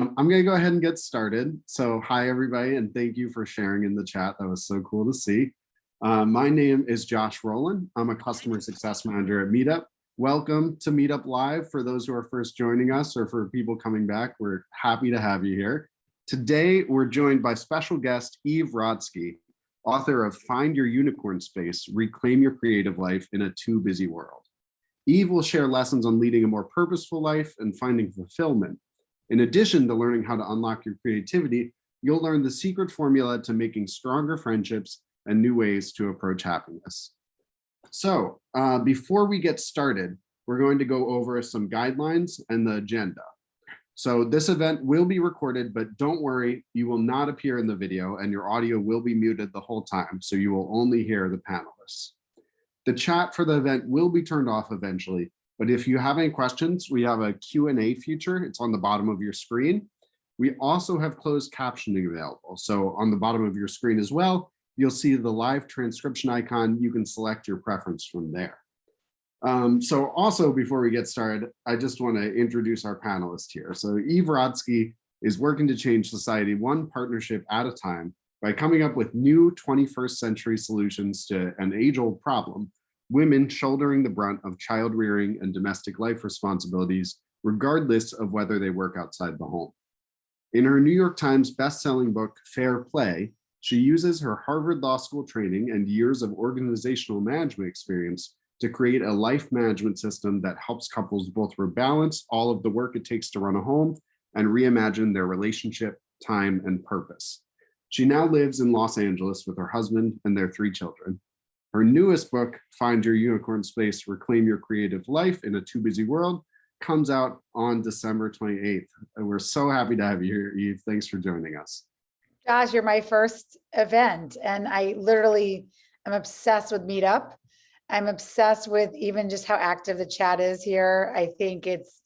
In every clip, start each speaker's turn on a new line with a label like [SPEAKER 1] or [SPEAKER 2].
[SPEAKER 1] I'm going to go ahead and get started. So hi, everybody, and thank you for sharing in the chat. That was so cool to see. My name is Josh Rowland. I'm a customer success manager at Meetup. Welcome to Meetup Live. For those who are first joining us or for people coming back, we're happy to have you here. Today, we're joined by special guest Eve Rodsky, author of Find Your Unicorn Space, Reclaim Your Creative Life in a Too Busy World. Eve will share lessons on leading a more purposeful life and finding fulfillment. In addition to learning how to unlock your creativity, you'll learn the secret formula to making stronger friendships and new ways to approach happiness. So before we get started, we're going to go over some guidelines and the agenda. So this event will be recorded, but don't worry, you will not appear in the video and your audio will be muted the whole time, so you will only hear the panelists. The chat for the event will be turned off eventually, but if you have any questions, we have a Q&A feature. It's on the bottom of your screen. We also have closed captioning available. So on the bottom of your screen as well, you'll see the live transcription icon. You can select your preference from there. So also before we get started, I just want to introduce our panelist here. So Eve Rodsky is working to change society one partnership at a time by coming up with new 21st century solutions to an age-old problem: women shouldering the brunt of child rearing and domestic life responsibilities, regardless of whether they work outside the home. In her New York Times best-selling book, Fair Play, she uses her Harvard Law School training and years of organizational management experience to create a life management system that helps couples both rebalance all of the work it takes to run a home and reimagine their relationship, time, and purpose. She now lives in Los Angeles with her husband and their 3 children. Her newest book, Find Your Unicorn Space, Reclaim Your Creative Life in a Too Busy World, comes out on December 28th. And we're so happy to have you here, Eve. Thanks for joining us.
[SPEAKER 2] Josh, you're my first event, and I literally am obsessed with Meetup. I'm obsessed with even just how active the chat is here. I think it's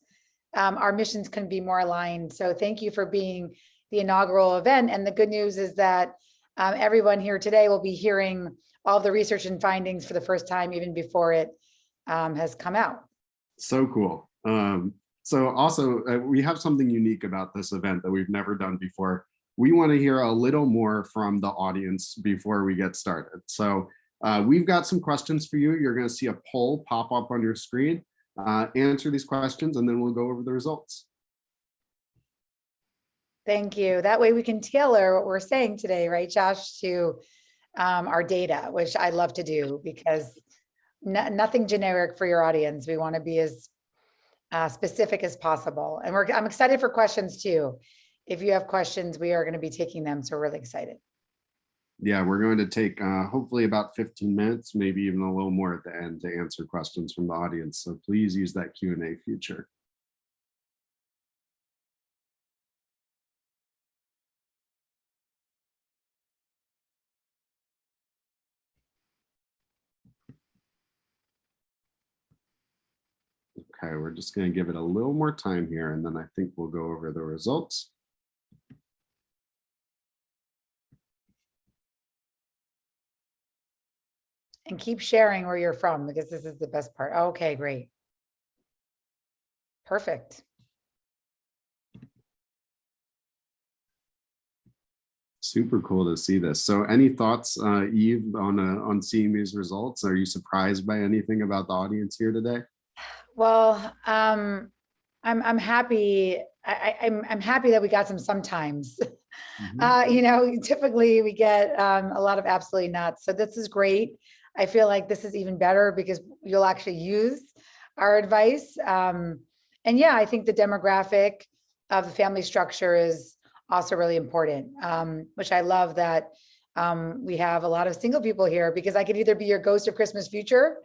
[SPEAKER 2] our missions couldn't be more aligned. So thank you for being the inaugural event. And the good news is that everyone here today will be hearing all the research and findings for the first time, even before it has come out.
[SPEAKER 1] So cool. So also, we have something unique about this event that we've never done before. We want to hear a little more from the audience before we get started. So we've got some questions for you. You're going to see a poll pop up on your screen. Answer these questions, and then we'll go over the results.
[SPEAKER 2] Thank you. That way we can tailor what we're saying today, right, Josh, to our data, which I love to do, because nothing generic for your audience. We want to be as specific as possible. And I'm excited for questions too. If you have questions, we are going to be taking them. So we're really excited.
[SPEAKER 1] Yeah, we're going to take hopefully about 15 minutes, maybe even a little more at the end, to answer questions from the audience. So please use that Q&A feature. Okay, we're just going to give it a little more time here, and then I think we'll go over the results.
[SPEAKER 2] And keep sharing where you're from, because this is the best part. Okay, great. Perfect.
[SPEAKER 1] Super cool to see this. So any thoughts, Eve, on seeing these results? Are you surprised by anything about the audience here today?
[SPEAKER 2] Well, I'm happy. I'm happy that we got some sometimes. You know, typically we get a lot of absolutely nuts. So this is great. I feel like this is even better because you'll actually use our advice. And yeah, I think the demographic of the family structure is also really important, which I love that we have a lot of single people here, because I could either be your ghost of Christmas future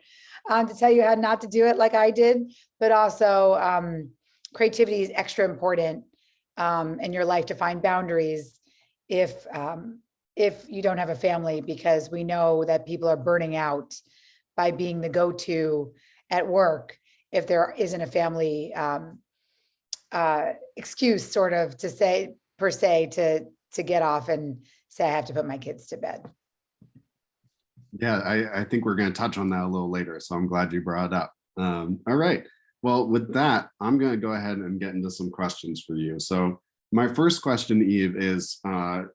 [SPEAKER 2] to tell you how not to do it like I did, but also creativity is extra important in your life to find boundaries if you don't have a family, because we know that people are burning out by being the go-to at work if there isn't a family excuse, sort of, to say, per se, to get off and say, I have to put my kids to bed.
[SPEAKER 1] Yeah, I think we're going to touch on that a little later, so I'm glad you brought it up. All right. Well, with that, I'm going to go ahead and get into some questions for you. So My first question, Eve, is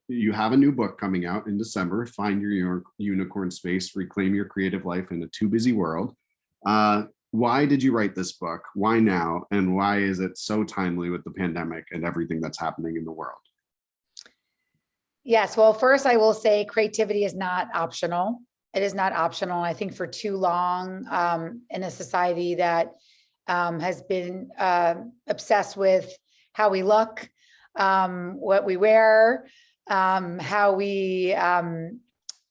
[SPEAKER 1] you have a new book coming out in December, Find Your Unicorn Space, Reclaim Your Creative Life in a Too Busy World. Why did you write this book? Why now? And why is it so timely with the pandemic and everything that's happening in the world?
[SPEAKER 2] Yes, well, first I will say creativity is not optional. It is not optional. I think for too long in a society that has been obsessed with how we look, what we wear, how we,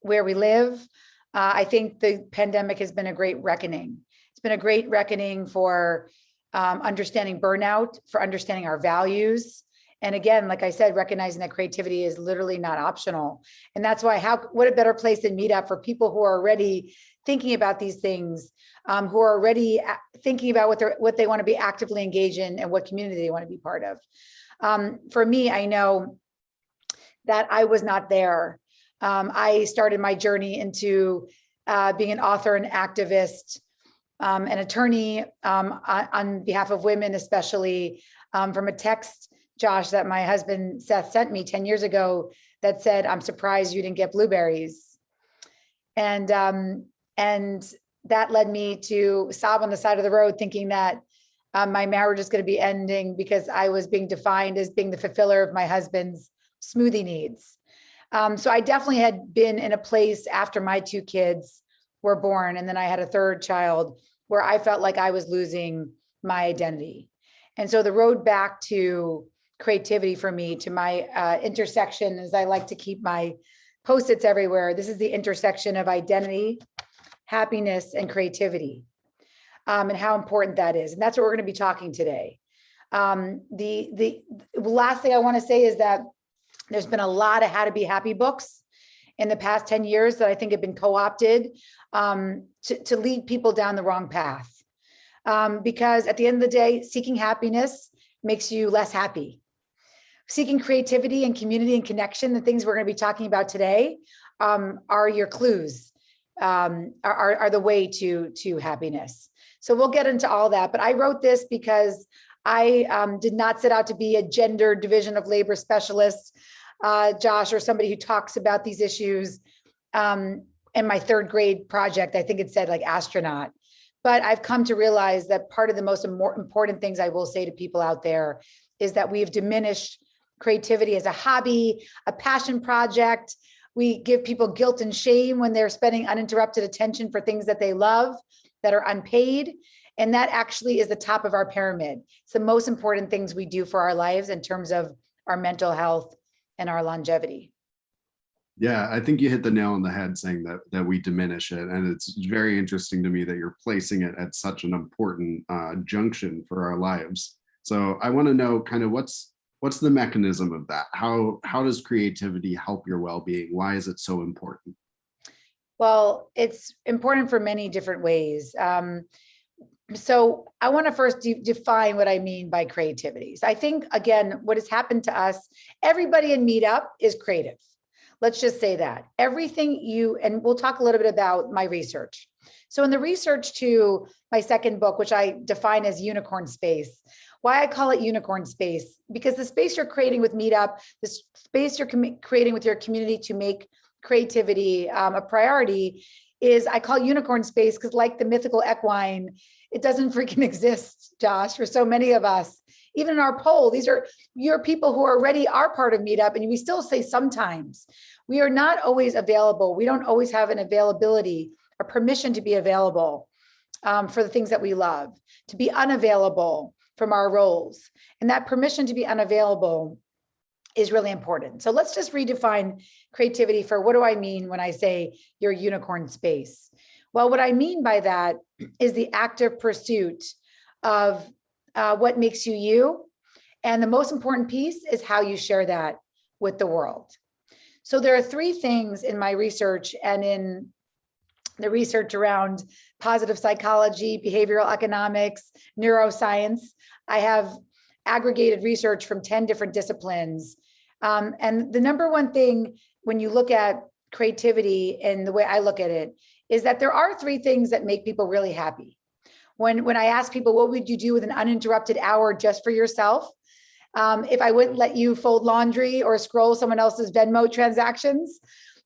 [SPEAKER 2] where we live. I think the pandemic has been a great reckoning. It's been a great reckoning for understanding burnout, for understanding our values. And again, like I said, recognizing that creativity is literally not optional. And that's why, what a better place than Meetup for people who are already thinking about these things, who are already thinking about what they want to be actively engaged in and what community they want to be part of. For me, I know that I was not there. I started my journey into being an author and activist, an attorney on behalf of women, especially from a text, Josh, that my husband Seth sent me 10 years ago that said, "I'm surprised you didn't get blueberries." And that led me to sob on the side of the road thinking that my marriage is going to be ending because I was being defined as being the fulfiller of my husband's smoothie needs. So I definitely had been in a place after my two kids were born, and then I had a third child, where I felt like I was losing my identity. And so the road back to creativity for me, to my intersection, as I like to keep my Post-its everywhere, this is the intersection of identity, happiness, and creativity, and how important that is. And that's what we're going to be talking today. The last thing I want to say is that there's been a lot of how to be happy books in the past 10 years that I think have been co-opted to lead people down the wrong path. Because at the end of the day, seeking happiness makes you less happy. Seeking creativity and community and connection, the things we're going to be talking about today, are your clues, are the way to happiness. So we'll get into all that. But I wrote this because I did not set out to be a gender division of labor specialist, Josh, or somebody who talks about these issues. In my third grade project, I think it said like astronaut. But I've come to realize that part of the most important things I will say to people out there is that we've diminished creativity as a hobby, a passion project. We give people guilt and shame when they're spending uninterrupted attention for things that they love, that are unpaid. And that actually is the top of our pyramid. It's the most important things we do for our lives in terms of our mental health and our longevity.
[SPEAKER 1] Yeah, I think you hit the nail on the head saying that we diminish it. And it's very interesting to me that you're placing it at such an important junction for our lives. So I want to know kind of what's the mechanism of that? How does creativity help your well-being? Why is it so important?
[SPEAKER 2] Well, it's important for many different ways. So I want to first define what I mean by creativity. So I think, again, what has happened to us, everybody in Meetup is creative. Let's just say that. Everything and we'll talk a little bit about my research. So in the research to my second book, which I define as Unicorn Space, why I call it Unicorn Space, because the space you're creating with Meetup, the space you're creating with your community to make creativity a priority, is I call Unicorn Space because, like the mythical equine, it doesn't freaking exist, Josh, for so many of us. Even in our poll, these are your people who already are part of Meetup, and we still say sometimes. We are not always available. We don't always have an availability or permission to be available for the things that we love, to be unavailable from our roles. And that permission to be unavailable is really important. So let's just redefine creativity for what do I mean when I say your unicorn space? Well, what I mean by that is the active pursuit of what makes you you. And the most important piece is how you share that with the world. So there are three things in my research and in the research around positive psychology, behavioral economics, neuroscience. I have aggregated research from 10 different disciplines. And the number one thing when you look at creativity and the way I look at it is that there are three things that make people really happy. When I ask people, what would you do with an uninterrupted hour just for yourself? If I wouldn't let you fold laundry or scroll someone else's Venmo transactions,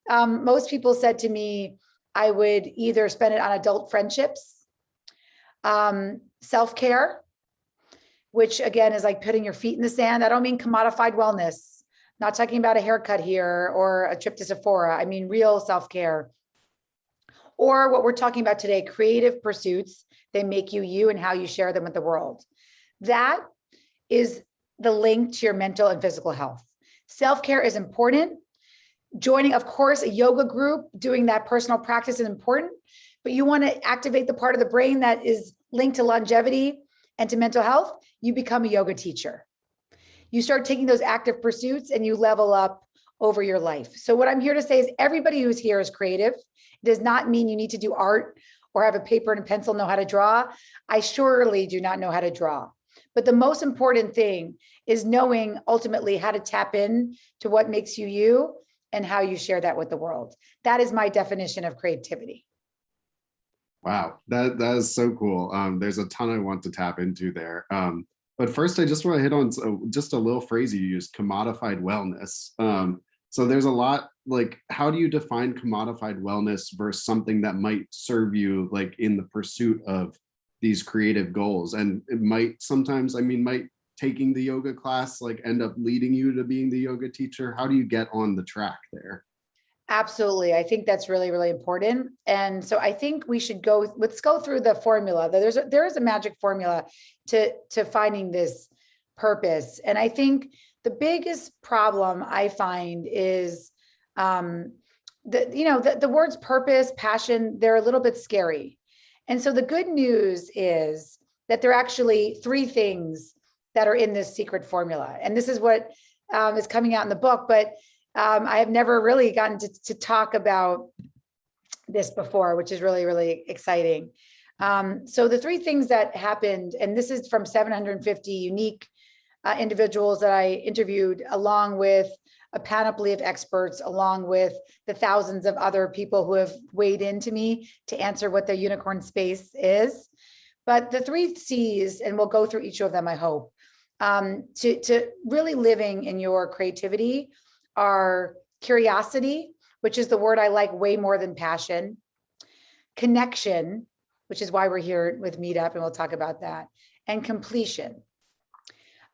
[SPEAKER 2] most people said to me, I would either spend it on adult friendships, self-care, which again is like putting your feet in the sand. I don't mean commodified wellness, not talking about a haircut here or a trip to Sephora. I mean real self-care. Or what we're talking about today, creative pursuits. They make you you and how you share them with the world. That is the link to your mental and physical health. Self-care is important. Joining, of course, a yoga group, doing that personal practice is important, but you want to activate the part of the brain that is linked to longevity and to mental health. You become a yoga teacher. You start taking those active pursuits and you level up over your life. So what I'm here to say is everybody who's here is creative. It does not mean you need to do art or have a paper and a pencil, know how to draw. I surely do not know how to draw. But the most important thing is knowing ultimately how to tap in to what makes you you and how you share that with the world. That is my definition of creativity.
[SPEAKER 1] Wow, that is so cool. There's a ton I want to tap into there. But first, I just want to hit on just a little phrase you used, commodified wellness. So there's a lot, like, how do you define commodified wellness versus something that might serve you like in the pursuit of these creative goals? And it might sometimes, I mean, might taking the yoga class like end up leading you to being the yoga teacher? How do you get on the track there?
[SPEAKER 2] Absolutely. I think that's really, really important. And so I think we should let's go through the formula. There is a magic formula to finding this purpose. And I think the biggest problem I find is the words purpose, passion, they're a little bit scary. And so the good news is that there are actually three things that are in this secret formula. And this is what is coming out in the book, but I have never really gotten to talk about this before, which is really, really exciting. So the three things that happened, and this is from 750 unique individuals that I interviewed, along with a panoply of experts, along with the thousands of other people who have weighed into me to answer what their unicorn space is. But the three C's, and we'll go through each of them, I hope, to really living in your creativity are curiosity, which is the word I like way more than passion, connection, which is why we're here with Meetup, and we'll talk about that, and completion.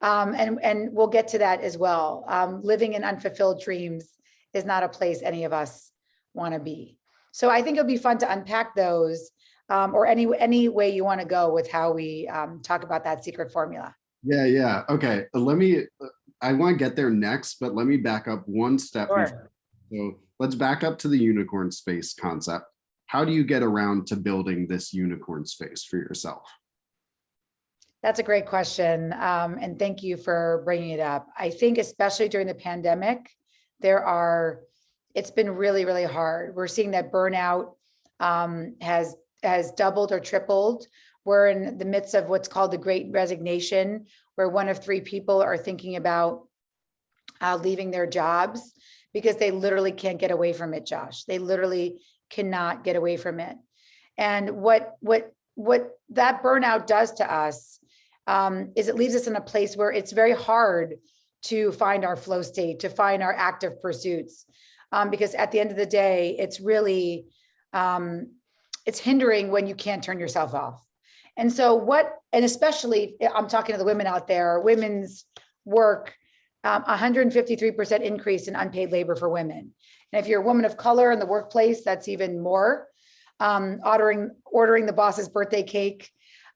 [SPEAKER 2] And we'll get to that as well. Living in unfulfilled dreams is not a place any of us want to be. So I think it'll be fun to unpack those, or any way you want to go with how we talk about that secret formula.
[SPEAKER 1] Yeah. Okay. I want to get there next, but let me back up one step.
[SPEAKER 2] Sure.
[SPEAKER 1] So let's back up to the unicorn space concept. How do you get around to building this unicorn space for yourself?
[SPEAKER 2] That's a great question. And thank you for bringing it up. I think especially during the pandemic, it's been really, really hard. We're seeing that burnout has doubled or tripled. We're in the midst of what's called the Great Resignation, where 1 of 3 people are thinking about leaving their jobs because they literally can't get away from it, Josh. They literally cannot get away from it. And what that burnout does to us is it leaves us in a place where it's very hard to find our flow state, to find our active pursuits, because at the end of the day, it's really, it's hindering when you can't turn yourself off. And so and especially I'm talking to the women out there, women's work, 153% increase in unpaid labor for women. And if you're a woman of color in the workplace, that's even more. Ordering the boss's birthday cake,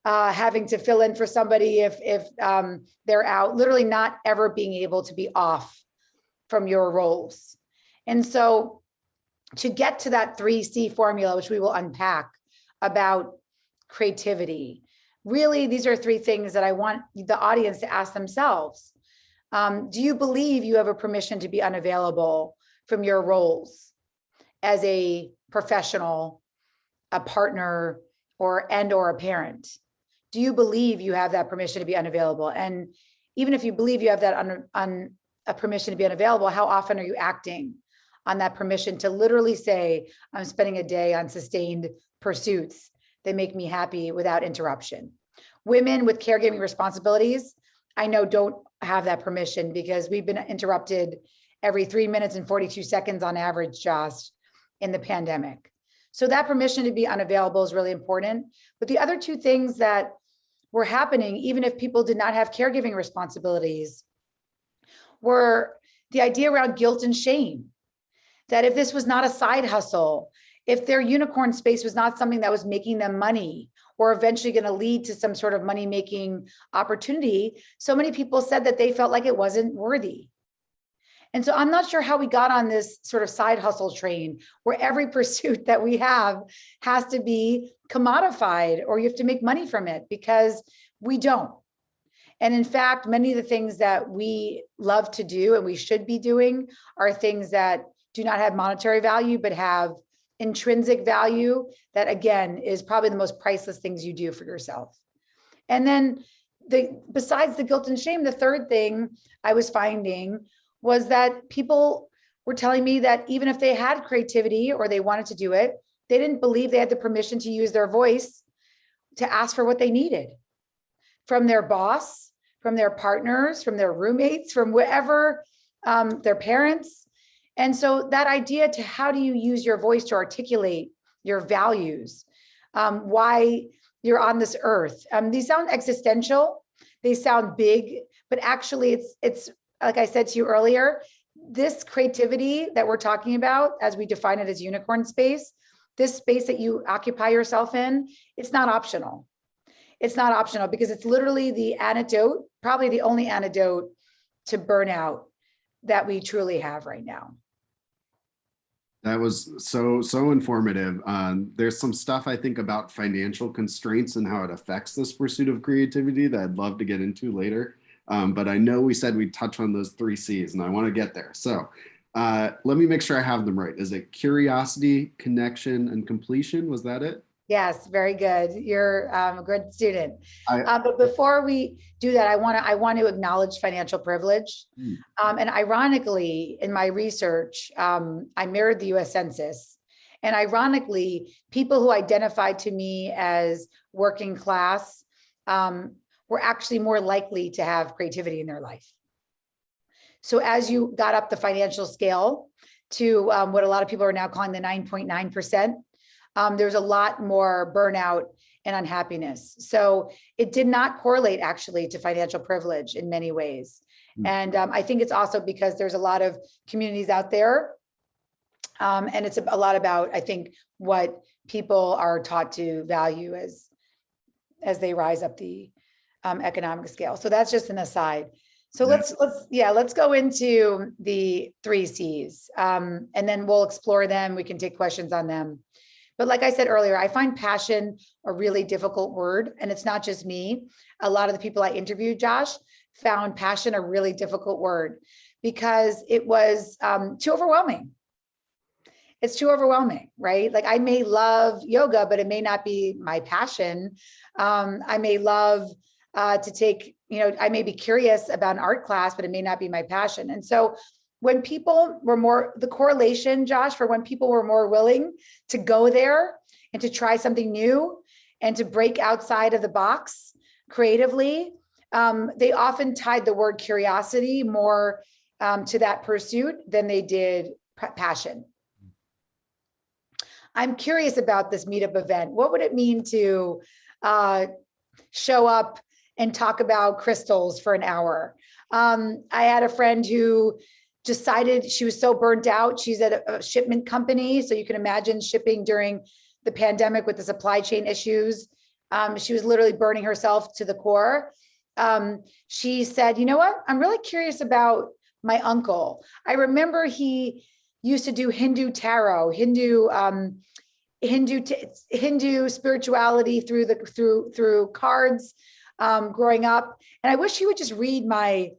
[SPEAKER 2] having to fill in for somebody if they're out, literally not ever being able to be off from your roles. And so to get to that 3C formula, which we will unpack about creativity, really, these are 3 things that I want the audience to ask themselves. Do you believe you have a permission to be unavailable from your roles as a professional, a partner, or a parent? Do you believe you have that permission to be unavailable? And even if you believe you have that a permission to be unavailable, how often are you acting on that permission to literally say, I'm spending a day on sustained pursuits that make me happy without interruption? Women with caregiving responsibilities, I know don't have that permission because we've been interrupted every 3 minutes and 42 seconds on average, Josh, in the pandemic. So that permission to be unavailable is really important. But the other two things that were happening, even if people did not have caregiving responsibilities, were the idea around guilt and shame. That if this was not a side hustle, if their unicorn space was not something that was making them money or eventually going to lead to some sort of money-making opportunity, so many people said that they felt like it wasn't worthy. And so I'm not sure how we got on this sort of side hustle train where every pursuit that we have has to be commodified or you have to make money from it, because we don't. And in fact, many of the things that we love to do and we should be doing are things that do not have monetary value, but have intrinsic value that, again, is probably the most priceless things you do for yourself. And then besides the guilt and shame, the third thing I was finding was that people were telling me that even if they had creativity or they wanted to do it, they didn't believe they had the permission to use their voice to ask for what they needed from their boss, from their partners, from their roommates, from wherever, their parents. And so that idea to how do you use your voice to articulate your values, why you're on this earth. These sound existential, they sound big, but actually it's like I said to you earlier, this creativity that we're talking about, as we define it as unicorn space, this space that you occupy yourself in, it's not optional. It's not optional because it's literally the antidote, probably the only antidote to burnout that we truly have right now.
[SPEAKER 1] That was so informative. There's some stuff I think about financial constraints and how it affects this pursuit of creativity that I'd love to get into later. But I know we said we'd touch on those 3 C's and I want to get there. So let me make sure I have them right. Is it curiosity, connection, and completion? Was that it?
[SPEAKER 2] Yes, very good. You're a good student. But before we do that, I want to acknowledge financial privilege. And ironically, in my research, I mirrored the U.S. Census. And ironically, people who identified to me as working class were actually more likely to have creativity in their life. So as you got up the financial scale to what a lot of people are now calling the 9.9%, there's a lot more burnout and unhappiness. So it did not correlate actually to financial privilege in many ways. And I think it's also because there's a lot of communities out there. And it's a lot about, I think, what people are taught to value as they rise up the economic scale. So that's just an aside. So let's go into the 3 C's and then we'll explore them. We can take questions on them. But like I said earlier, I find passion a really difficult word, and it's not just me. A lot of the people I interviewed, Josh, found passion a really difficult word because it was too overwhelming. It's too overwhelming, right? Like I may love yoga, but it may not be my passion. I may love to take, I may be curious about an art class, but it may not be my passion. And so when people were the correlation, Josh, for when people were more willing to go there and to try something new and to break outside of the box creatively, they often tied the word curiosity more to that pursuit than they did passion. I'm curious about this meetup event. What would it mean to show up and talk about crystals for an hour? I had a friend who decided she was so burnt out. She's at a shipment company. So you can imagine shipping during the pandemic with the supply chain issues. She was literally burning herself to the core. She said, you know what? I'm really curious about my uncle. I remember he used to do Hindu tarot, Hindu spirituality through cards growing up. And I wish he would just read my,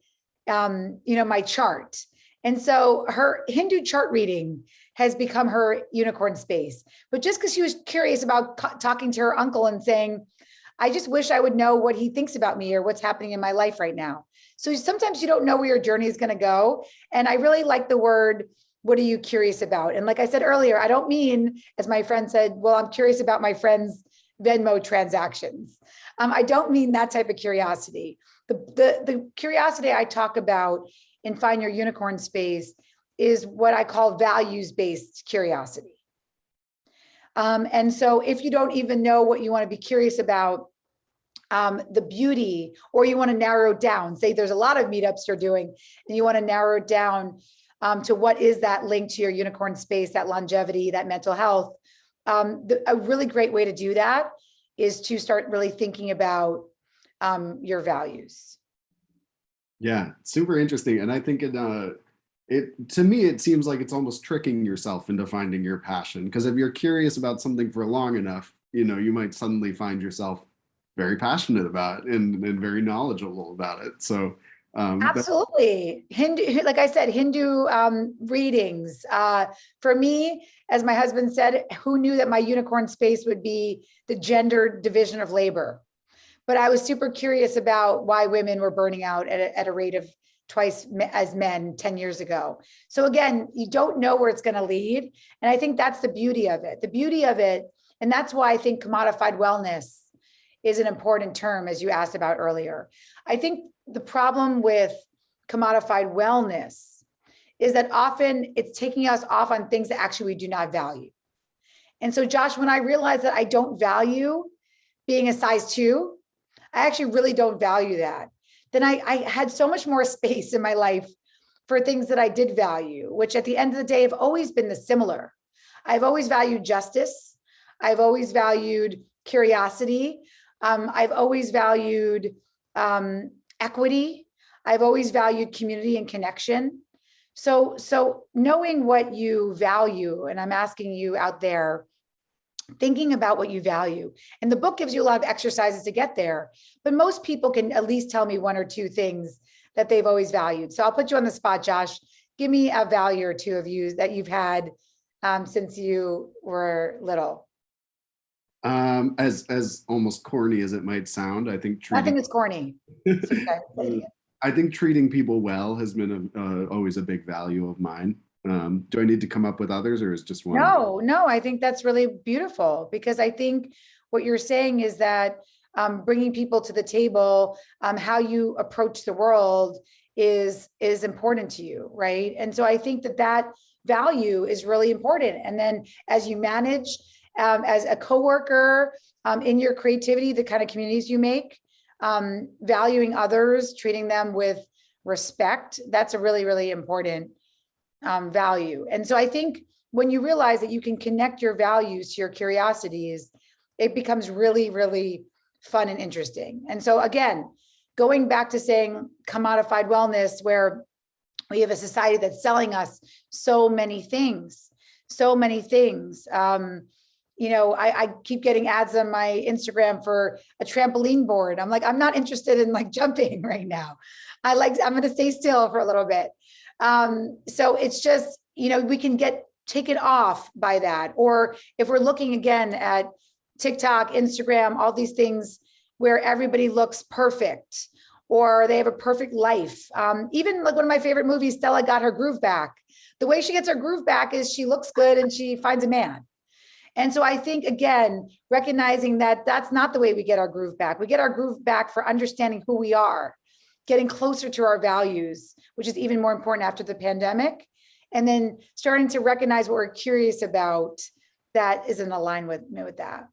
[SPEAKER 2] my chart. And so her Hindu chart reading has become her unicorn space. But just because she was curious about talking to her uncle and saying, I just wish I would know what he thinks about me or what's happening in my life right now. So sometimes you don't know where your journey is going to go. And I really like the word, what are you curious about? And like I said earlier, I don't mean, as my friend said, well, I'm curious about my friend's Venmo transactions. I don't mean that type of curiosity. The curiosity I talk about in Find Your Unicorn Space is what I call values-based curiosity. And so if you don't even know what you want to be curious about, the beauty, or you want to narrow it down, say there's a lot of meetups you're doing and you want to narrow it down to what is that link to your unicorn space, that longevity, that mental health. A really great way to do that is to start really thinking about your values.
[SPEAKER 1] Yeah, super interesting. And I think to me, it seems like it's almost tricking yourself into finding your passion. Because if you're curious about something for long enough, you might suddenly find yourself very passionate about it and very knowledgeable about it. So
[SPEAKER 2] absolutely. Hindu, like I said, Hindu readings. For me, as my husband said, who knew that my unicorn space would be the gender division of labor? But I was super curious about why women were burning out at a rate of twice as men 10 years ago. So again, you don't know where it's going to lead. And I think that's the beauty of it. The beauty of it, and that's why I think commodified wellness is an important term, as you asked about earlier. I think the problem with commodified wellness is that often it's taking us off on things that actually we do not value. And so, Josh, when I realized that I don't value being a size 2, I actually really don't value that. Then I had so much more space in my life for things that I did value, which at the end of the day have always been the similar. I've always valued justice. I've always valued curiosity. I've always valued equity. I've always valued community and connection. So knowing what you value, and I'm asking you out there, thinking about what you value. And the book gives you a lot of exercises to get there, but most people can at least tell me 1 or 2 things that they've always valued. So I'll put you on the spot, Josh. Give me a value or 2 of you that you've had since you were little.
[SPEAKER 1] As almost corny as it might sound, I think
[SPEAKER 2] Nothing is corny.
[SPEAKER 1] I think treating people well has been always a big value of mine. Do I need to come up with others, or is just one?
[SPEAKER 2] No, I think that's really beautiful, because I think what you're saying is that bringing people to the table, how you approach the world is important to you, right? And so I think that value is really important. And then as you manage as a coworker in your creativity, the kind of communities you make, valuing others, treating them with respect, that's a really, really important value. And so I think when you realize that you can connect your values to your curiosities, it becomes really, really fun and interesting. And so again, going back to saying commodified wellness, where we have a society that's selling us so many things. I keep getting ads on my Instagram for a trampoline board. I'm like, I'm not interested in like jumping right now. I'm going to stay still for a little bit. So it's just, we can get taken off by that. Or if we're looking again at TikTok, Instagram, all these things where everybody looks perfect or they have a perfect life. Even like one of my favorite movies, Stella Got Her Groove Back. The way she gets her groove back is she looks good and she finds a man. And so I think, again, recognizing that that's not the way we get our groove back. We get our groove back for understanding who we are, getting closer to our values, which is even more important after the pandemic. And then starting to recognize what we're curious about that is in line with that.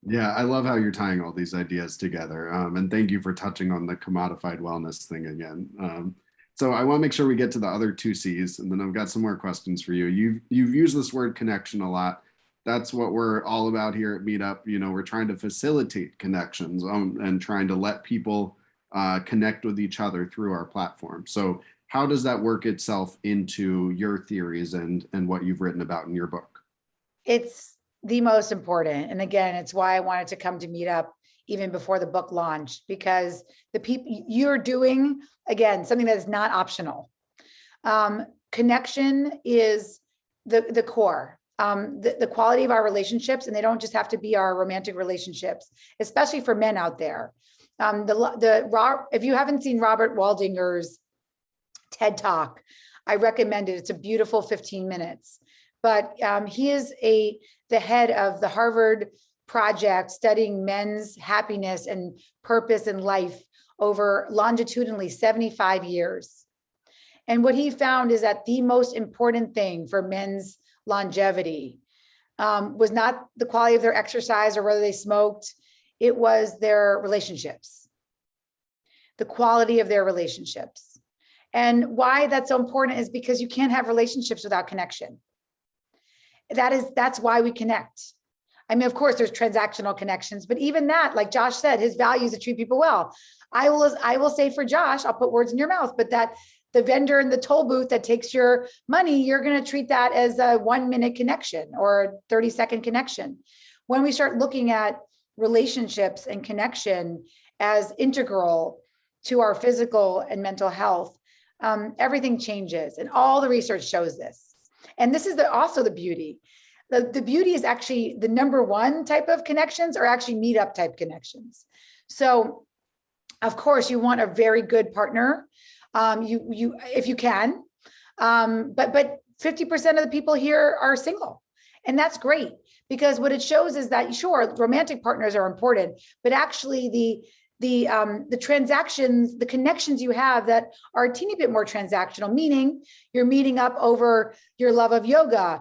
[SPEAKER 1] Yeah, I love how you're tying all these ideas together. And thank you for touching on the commodified wellness thing again. So I want to make sure we get to the other 2 C's, and then I've got some more questions for you. You've used this word connection a lot. That's what we're all about here at Meetup. We're trying to facilitate connections and trying to let people connect with each other through our platform. So how does that work itself into your theories and what you've written about in your book?
[SPEAKER 2] It's the most important. And again, it's why I wanted to come to Meetup even before the book launched, because the people you're doing, again, something that is not optional. Connection is the core. The quality of our relationships, and they don't just have to be our romantic relationships, especially for men out there. If you haven't seen Robert Waldinger's TED Talk, I recommend it. It's a beautiful 15 minutes. But he is the head of the Harvard project studying men's happiness and purpose in life over longitudinally 75 years. And what he found is that the most important thing for men's longevity was not the quality of their exercise or whether they smoked, it was their relationships, the quality of their relationships. And why that's so important is because you can't have relationships without connection. That's why we connect. I mean, of course, there's transactional connections, but even that, like Josh said, his value is to treat people well. I will say for Josh, I'll put words in your mouth, but that the vendor in the toll booth that takes your money, you're going to treat that as a 1-minute connection or a 30-second connection. When we start looking at relationships and connection as integral to our physical and mental health, everything changes, and all the research shows this. And this is also the beauty. The beauty is actually the number one type of connections are actually meetup type connections. So of course you want a very good partner. If you can, but 50% of the people here are single, and that's great because what it shows is that sure, romantic partners are important, but actually the transactions, the connections you have that are a teeny bit more transactional, meaning you're meeting up over your love of yoga,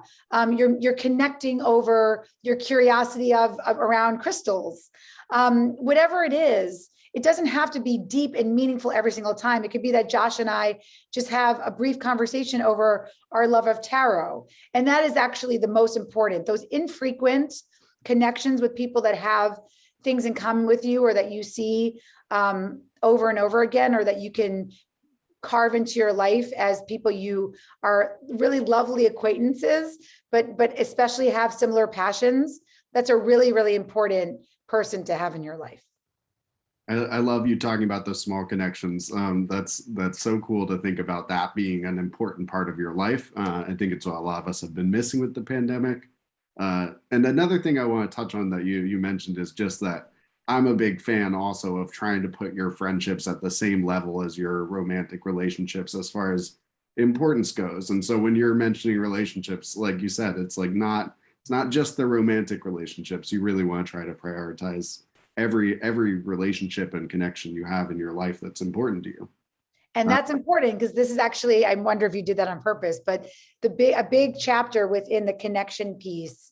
[SPEAKER 2] you're connecting over your curiosity around crystals, whatever it is. It doesn't have to be deep and meaningful every single time. It could be that Josh and I just have a brief conversation over our love of tarot. And that is actually the most important. Those infrequent connections with people that have things in common with you or that you see over and over again, or that you can carve into your life as people you are really lovely acquaintances, but especially have similar passions. That's a really, really important person to have in your life.
[SPEAKER 1] I love you talking about those small connections. That's so cool to think about that being an important part of your life. I think it's what a lot of us have been missing with the pandemic. And another thing I want to touch on that you mentioned is just that I'm a big fan also of trying to put your friendships at the same level as your romantic relationships as far as importance goes. And so when you're mentioning relationships, like you said, it's not just the romantic relationships. You really want to try to prioritize every relationship and connection you have in your life that's important to you.
[SPEAKER 2] And that's important because this is actually, I wonder if you did that on purpose, but a big chapter within the connection piece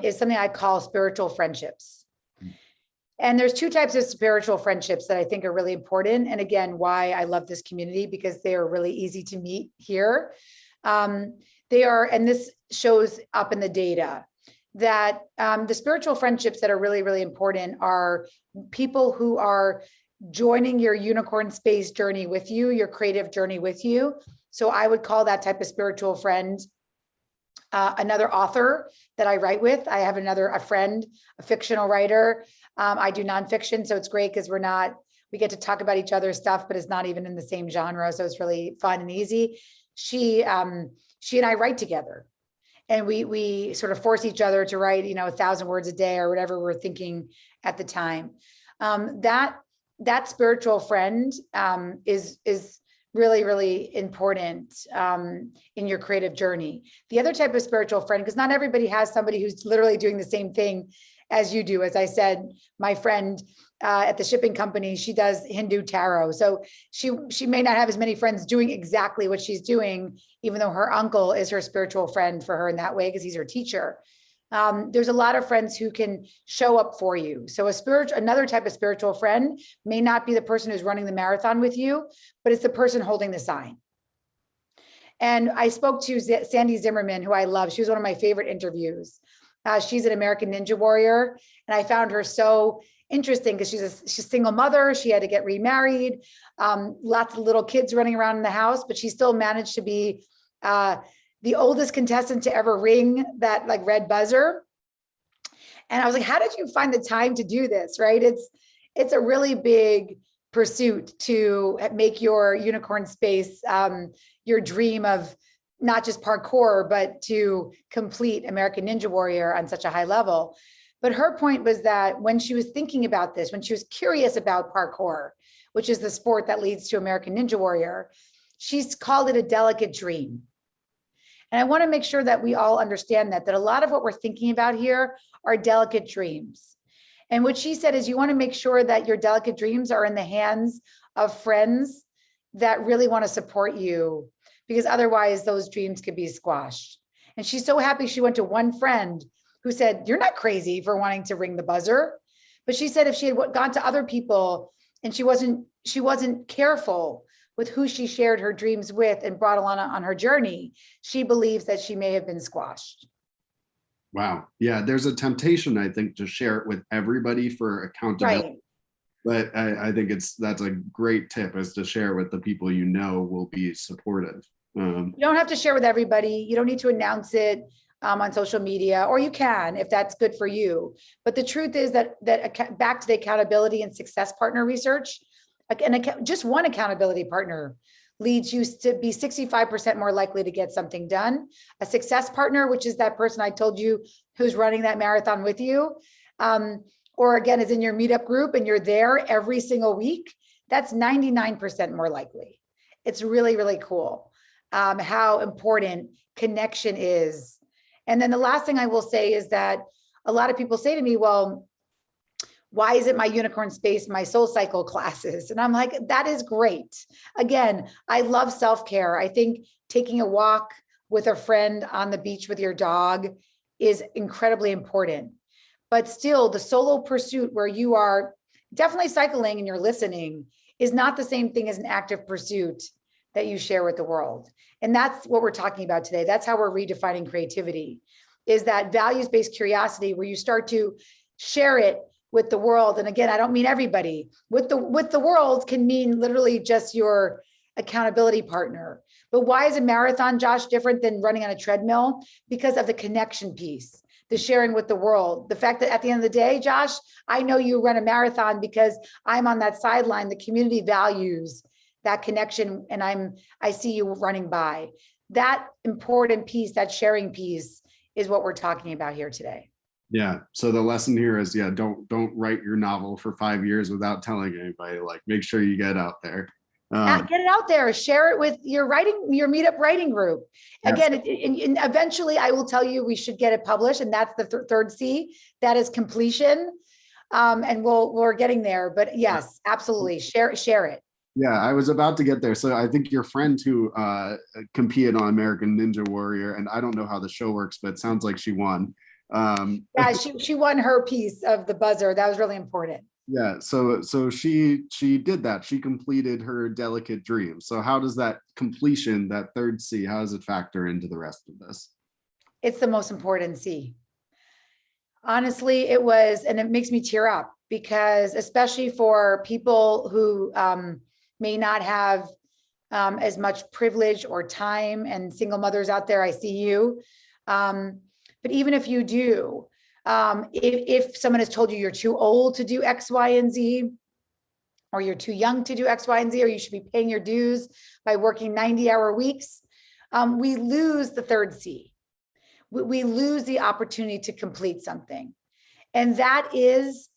[SPEAKER 2] is something I call spiritual friendships. And there's two types of spiritual friendships that I think are really important. And again, why I love this community, because they are really easy to meet here. They are, and this shows up in the data, that the spiritual friendships that are really, really important are people who are joining your unicorn space journey with you, your creative journey with you. So I would call that type of spiritual friend another author that I write with. I have a friend, a fictional writer. I do nonfiction, so it's great because we get to talk about each other's stuff, but it's not even in the same genre. So it's really fun and easy. She and I write together. And we sort of force each other to write, 1,000 words a day or whatever we're thinking at the time. That spiritual friend is really, really important in your creative journey. The other type of spiritual friend, because not everybody has somebody who's literally doing the same thing as you do. As I said, my friend at the shipping company, she does Hindu tarot. So she may not have as many friends doing exactly what she's doing, even though her uncle is her spiritual friend for her in that way, because he's her teacher. There's a lot of friends who can show up for you. So another type of spiritual friend may not be the person who's running the marathon with you, but it's the person holding the sign. And I spoke to Sandy Zimmerman, who I love. She was one of my favorite interviews. She's an American Ninja Warrior. And I found her so interesting because she's a single mother. She had to get remarried, lots of little kids running around in the house, but she still managed to be the oldest contestant to ever ring that red buzzer. And I was like, how did you find the time to do this? Right? It's a really big pursuit to make your unicorn space your dream of not just parkour, but to complete American Ninja Warrior on such a high level. But her point was that when she was thinking about this, when she was curious about parkour, which is the sport that leads to American Ninja Warrior, she's called it a delicate dream. And I want to make sure that we all understand that a lot of what we're thinking about here are delicate dreams. And what she said is you want to make sure that your delicate dreams are in the hands of friends that really want to support you, because otherwise those dreams could be squashed. And she's so happy she went to one friend who said, you're not crazy for wanting to ring the buzzer. But she said if she had gone to other people and she wasn't careful with who she shared her dreams with and brought along on her journey, she believes that she may have been squashed.
[SPEAKER 1] Wow. Yeah, there's a temptation, I think, to share it with everybody for accountability.
[SPEAKER 2] Right.
[SPEAKER 1] But I think that's a great tip, is to share with the people you know will be supportive.
[SPEAKER 2] You don't have to share with everybody. You don't need to announce it on social media, or you can if that's good for you. But the truth is that back to the accountability and success partner research, just one accountability partner leads you to be 65% more likely to get something done. A success partner, which is that person I told you who's running that marathon with you, or again, is in your meetup group and you're there every single week, that's 99% more likely. It's really, really cool how important connection is. And then the last thing I will say is that a lot of people say to me, well, why isn't my unicorn space my soul cycle classes? And I'm like, that is great. Again, I love self-care. I think taking a walk with a friend on the beach with your dog is incredibly important. But still, the solo pursuit where you are definitely cycling and you're listening is not the same thing as an active pursuit that you share with the world. And that's what we're talking about today. That's how we're redefining creativity, is that values-based curiosity where you start to share it with the world. And again, I don't mean everybody. With the world can mean literally just your accountability partner. But why is a marathon, Josh, different than running on a treadmill? Because of the connection piece, the sharing with the world. The fact that at the end of the day, Josh, I know you run a marathon because I'm on that sideline. The community values that connection, and I see you running by. That important piece, that sharing piece, is what we're talking about here today.
[SPEAKER 1] Yeah. So the lesson here is, yeah, don't write your novel for 5 years without telling anybody. Like, make sure you get out there.
[SPEAKER 2] Get it out there. Share it with your meetup writing group.
[SPEAKER 1] Yes.
[SPEAKER 2] Again, and eventually I will tell you we should get it published, and that's the third C. That is completion. And we're getting there. But yes, absolutely. Share it.
[SPEAKER 1] Yeah, I was about to get there. So I think your friend who competed on American Ninja Warrior, and I don't know how the show works, but it sounds like she won.
[SPEAKER 2] Yeah, she won her piece of the buzzer. That was really important.
[SPEAKER 1] Yeah, so she did that. She completed her delicate dream. So how does that completion, that third C, how does it factor into the rest of this?
[SPEAKER 2] It's the most important C. Honestly, it was, and it makes me tear up, because especially for people who may not have as much privilege or time, and single mothers out there, I see you. But even if you do, if someone has told you you're too old to do X, Y, and Z, or you're too young to do X, Y, and Z, or you should be paying your dues by working 90-hour weeks, we lose the third C. We lose the opportunity to complete something. And that is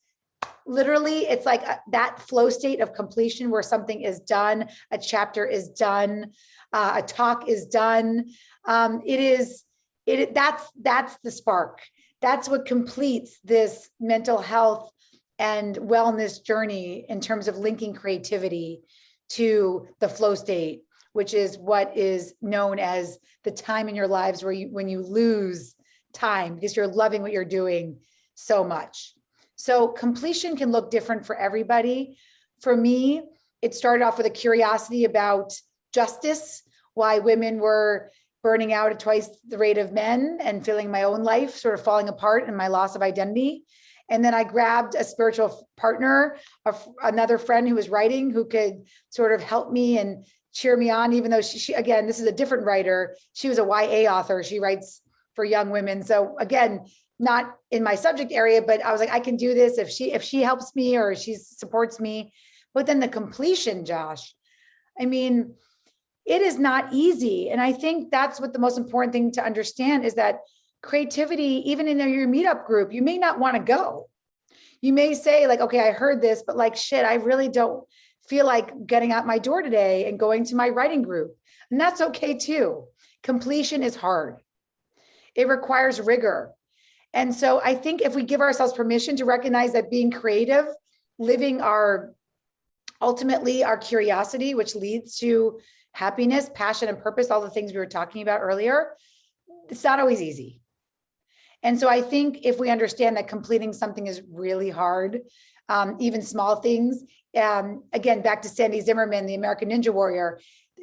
[SPEAKER 2] literally, it's like that flow state of completion where something is done, a chapter is done, a talk is done. That's the spark. That's what completes this mental health and wellness journey in terms of linking creativity to the flow state, which is what is known as the time in your lives when you lose time because you're loving what you're doing so much. So completion can look different for everybody. For me, it started off with a curiosity about justice, why women were burning out at twice the rate of men, and feeling my own life sort of falling apart and my loss of identity. And then I grabbed a spiritual partner, another friend who was writing, who could sort of help me and cheer me on, even though she again, this is a different writer. She was a YA author. She writes for young women. So again, not in my subject area, but I was like, I can do this if she helps me or she supports me. But then the completion, Josh, I mean, it is not easy. And I think that's what the most important thing to understand is that creativity, even in your meetup group, you may not want to go. You may say like, okay, I heard this, but like, shit, I really don't feel like getting out my door today and going to my writing group. And that's okay too. Completion is hard. It requires rigor. And so I think if we give ourselves permission to recognize that being creative, living ultimately our curiosity, which leads to happiness, passion, and purpose, all the things we were talking about earlier, it's not always easy. And so I think if we understand that completing something is really hard, even small things, again, back to Sandy Zimmerman, the American Ninja Warrior,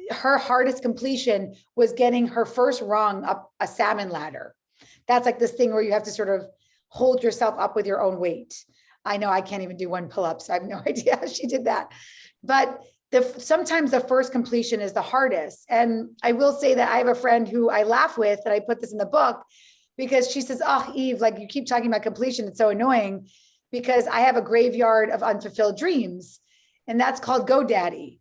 [SPEAKER 2] her hardest completion was getting her first rung up a salmon ladder. That's like this thing where you have to sort of hold yourself up with your own weight. I know I can't even do one pull-up, so I have no idea how she did that. But sometimes the first completion is the hardest. And I will say that I have a friend who I laugh with, and I put this in the book, because she says, oh, Eve, like you keep talking about completion. It's so annoying because I have a graveyard of unfulfilled dreams, and that's called GoDaddy.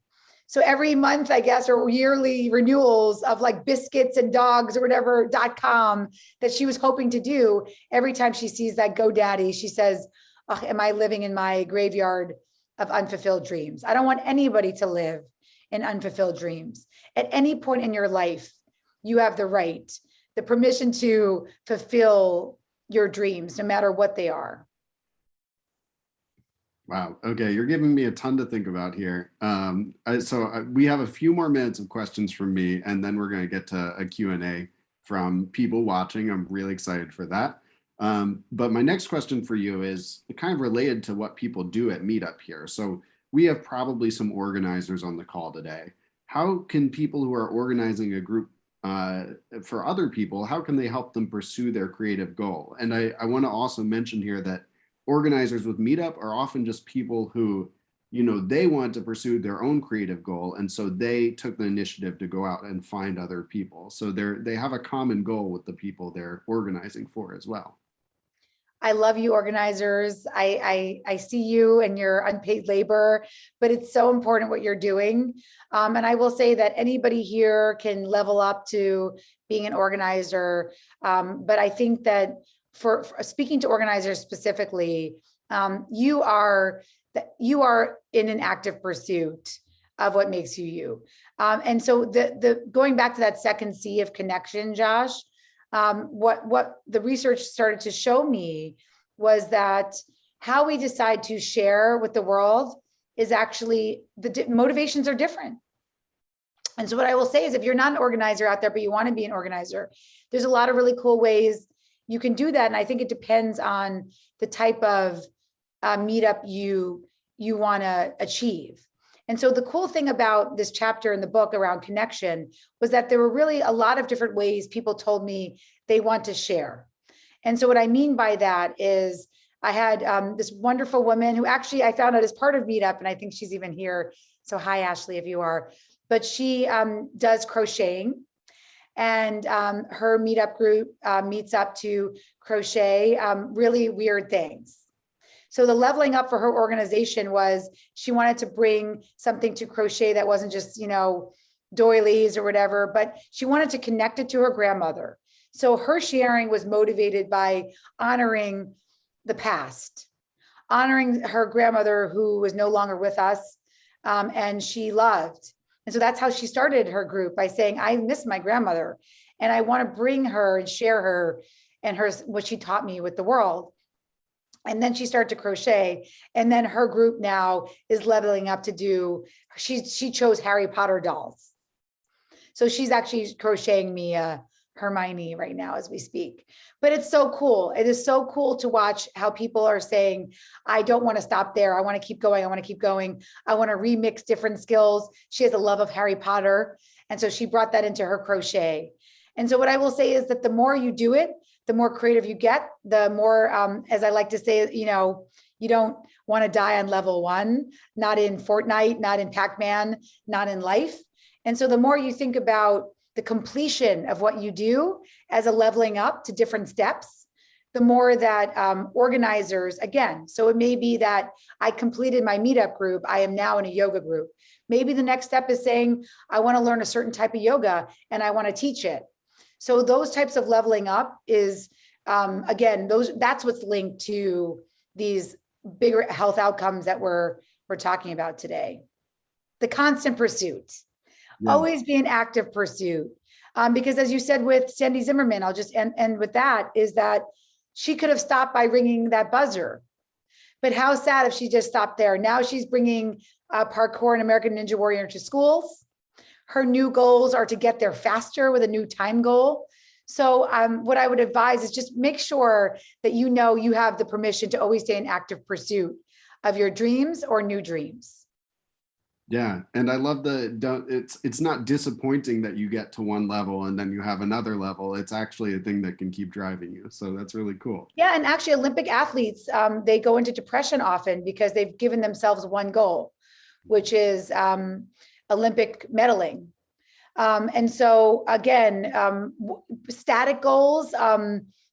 [SPEAKER 2] So every month, I guess, or yearly renewals of like biscuits and dogs or whatever .com that she was hoping to do, every time she sees that GoDaddy, she says, oh, am I living in my graveyard of unfulfilled dreams? I don't want anybody to live in unfulfilled dreams. At any point in your life, you have the right, the permission to fulfill your dreams, no matter what they are.
[SPEAKER 1] Wow. Okay. You're giving me a ton to think about here. We have a few more minutes of questions from me, and then we're going to get to a Q&A from people watching. I'm really excited for that. But my next question for you is kind of related to what people do at Meetup here. So we have probably some organizers on the call today. How can people who are organizing a group for other people, how can they help them pursue their creative goal? And I want to also mention here that organizers with Meetup are often just people who, they want to pursue their own creative goal. And so they took the initiative to go out and find other people. So they have a common goal with the people they're organizing for as well.
[SPEAKER 2] I love you, organizers. I see you and your unpaid labor, but it's so important what you're doing. And I will say that anybody here can level up to being an organizer. But I think that for speaking to organizers specifically, you are in an active pursuit of what makes you you. And so the going back to that second C of connection, Josh, what the research started to show me was that how we decide to share with the world is actually, the motivations are different. And so what I will say is, if you're not an organizer out there, but you want to be an organizer, there's a lot of really cool ways you can do that. And I think it depends on the type of meetup you want to achieve. And so the cool thing about this chapter in the book around connection was that there were really a lot of different ways people told me they want to share. And so what I mean by that is I had this wonderful woman who actually I found out as part of Meetup, and I think she's even here. So hi, Ashley, if you are. But she does crocheting, and her Meetup group meets up to crochet really weird things. So the leveling up for her organization was she wanted to bring something to crochet that wasn't just, doilies or whatever, but she wanted to connect it to her grandmother. So her sharing was motivated by honoring the past, honoring her grandmother who was no longer with us, and she loved. And so that's how she started her group, by saying, I miss my grandmother and I want to bring her and share her and what she taught me with the world. And then she started to crochet, and then her group now is leveling up to do, she chose Harry Potter dolls. So she's actually crocheting me Hermione right now as we speak. But it's so cool. It is so cool to watch how people are saying, I don't want to stop there. I want to keep going. I want to keep going. I want to remix different skills. She has a love of Harry Potter. And so she brought that into her crochet. And so what I will say is that the more you do it, the more creative you get, the more, as I like to say, you don't want to die on level 1, not in Fortnite, not in Pac-Man, not in life. And so the more you think about the completion of what you do as a leveling up to different steps, the more that organizers, again, so it may be that I completed my Meetup group, I am now in a yoga group. Maybe the next step is saying, I want to learn a certain type of yoga and I want to teach it. So those types of leveling up is, again, that's what's linked to these bigger health outcomes that we're talking about today. The constant pursuit.
[SPEAKER 1] Yeah.
[SPEAKER 2] Always be in active pursuit. Because as you said with Sandy Zimmerman, I'll just end with that, is that she could have stopped by ringing that buzzer. But how sad if she just stopped there. Now she's bringing parkour and American Ninja Warrior to schools. Her new goals are to get there faster with a new time goal. So what I would advise is just make sure that you know you have the permission to always stay in active pursuit of your dreams or new dreams.
[SPEAKER 1] Yeah, and I love it's not disappointing that you get to one level and then you have another level. It's actually a thing that can keep driving you. So that's really cool.
[SPEAKER 2] Yeah, and actually Olympic athletes, they go into depression often because they've given themselves one goal, which is Olympic medaling. And so again, static goals,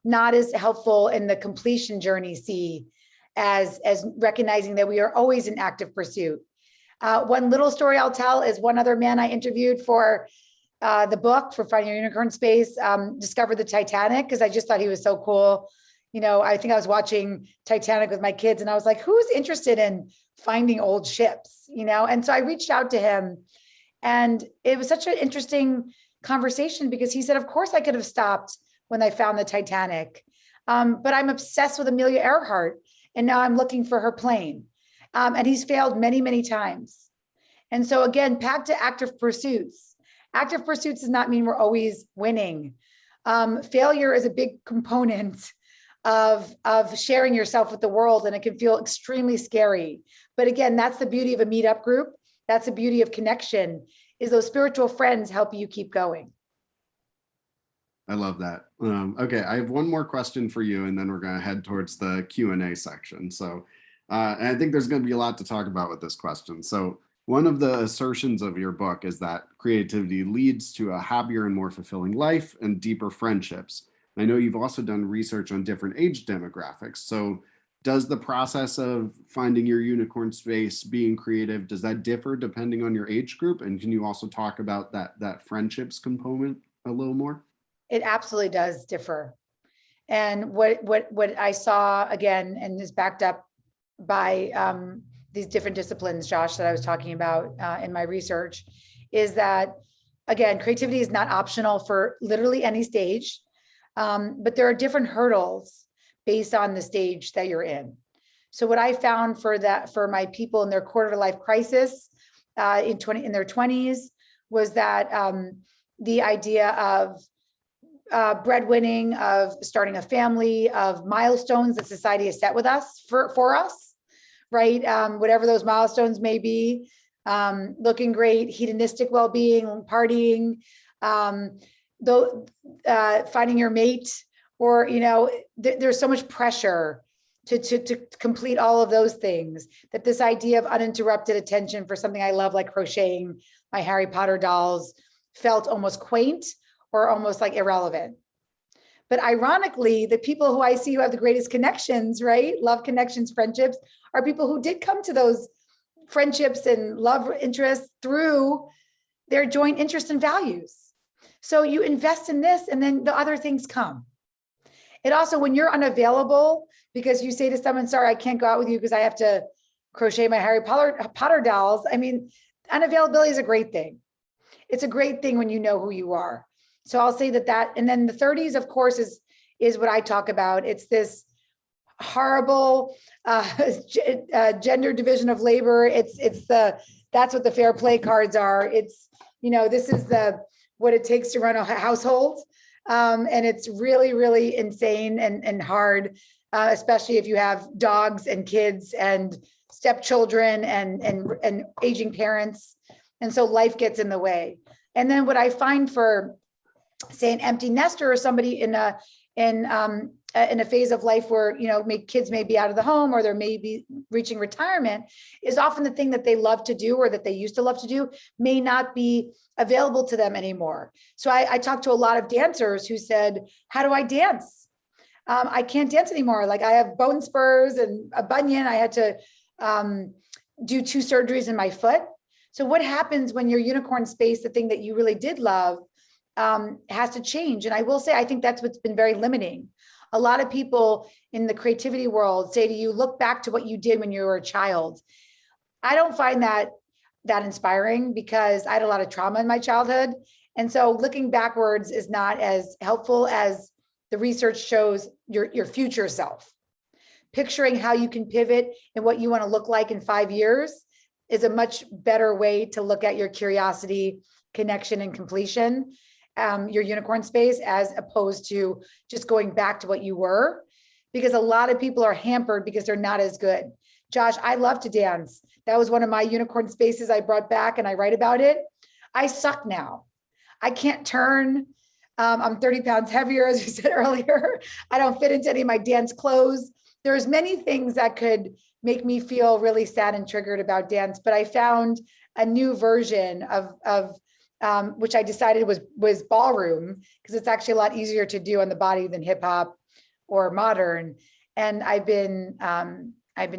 [SPEAKER 2] not as helpful in the completion journey, see, as recognizing that we are always in active pursuit. One little story I'll tell is one other man I interviewed for the book for Finding Your Unicorn Space discovered the Titanic because I just thought he was so cool. You know, I think I was watching Titanic with my kids and I was like, who's interested in finding old ships, you know? And so I reached out to him and it was such an interesting conversation because he said, of course I could have stopped when I found the Titanic, but I'm obsessed with Amelia Earhart and now I'm looking for her plane. And he's failed many, many times. And so again, back to active pursuits. Active pursuits does not mean we're always winning. Failure is a big component of sharing yourself with the world, and it can feel extremely scary. But again, that's the beauty of a meetup group. That's the beauty of connection, is those spiritual friends help you keep going.
[SPEAKER 1] I love that. Okay, I have one more question for you, and then we're going to head towards the Q&A section. So, and I think there's going to be a lot to talk about with this question. So one of the assertions of your book is that creativity leads to a happier and more fulfilling life and deeper friendships. I know you've also done research on different age demographics. So does the process of finding your unicorn space, being creative, does that differ depending on your age group? And can you also talk about that friendships component a little more?
[SPEAKER 2] It absolutely does differ. And what I saw again, and is backed up by these different disciplines, Josh, that I was talking about in my research, is that, again, creativity is not optional for literally any stage, but there are different hurdles based on the stage that you're in. So what I found for my people in their quarter life crisis in their 20s was that the idea of breadwinning, of starting a family, of milestones that society has set with us for us, right? Whatever those milestones may be, looking great, hedonistic well-being, partying, finding your mate, or, you know, there's so much pressure to complete all of those things, that this idea of uninterrupted attention for something I love, like crocheting my Harry Potter dolls, felt almost quaint or almost like irrelevant. But ironically, the people who I see who have the greatest connections, right? Love connections, friendships, are people who did come to those friendships and love interests through their joint interest and values. So you invest in this and then the other things come. It also, when you're unavailable, because you say to someone, sorry, I can't go out with you because I have to crochet my Harry Potter dolls. I mean, unavailability is a great thing. It's a great thing when you know who you are. So I'll say that, and then the 30s, of course, is what I talk about. It's this horrible gender division of labor. That's what the fair play cards are. It's, you know, this is what it takes to run a household. And it's really, really insane and hard, especially if you have dogs and kids and stepchildren and aging parents. And so life gets in the way. And then what I find for, say, an empty nester or somebody in a phase of life where, you know, kids may be out of the home or they're maybe reaching retirement, is often the thing that they love to do or that they used to love to do may not be available to them anymore. So I talked to a lot of dancers who said, how do I dance? I can't dance anymore. Like, I have bone spurs and a bunion. I had to do 2 surgeries in my foot. So what happens when your unicorn space, the thing that you really did love, has to change? And I will say, I think that's what's been very limiting. A lot of people in the creativity world say to you, look back to what you did when you were a child. I don't find that that inspiring because I had a lot of trauma in my childhood. And so looking backwards is not as helpful as the research shows your future self. Picturing how you can pivot and what you want to look like in 5 years is a much better way to look at your curiosity, connection, and completion, your unicorn space, as opposed to just going back to what you were, because a lot of people are hampered because they're not as good. Josh, I love to dance. That was one of my unicorn spaces I brought back and I write about it. I suck now. I can't turn. I'm 30 pounds heavier, as we said earlier. I don't fit into any of my dance clothes. There's many things that could make me feel really sad and triggered about dance, but I found a new version of which I decided was ballroom, because it's actually a lot easier to do on the body than hip hop or modern. And I've been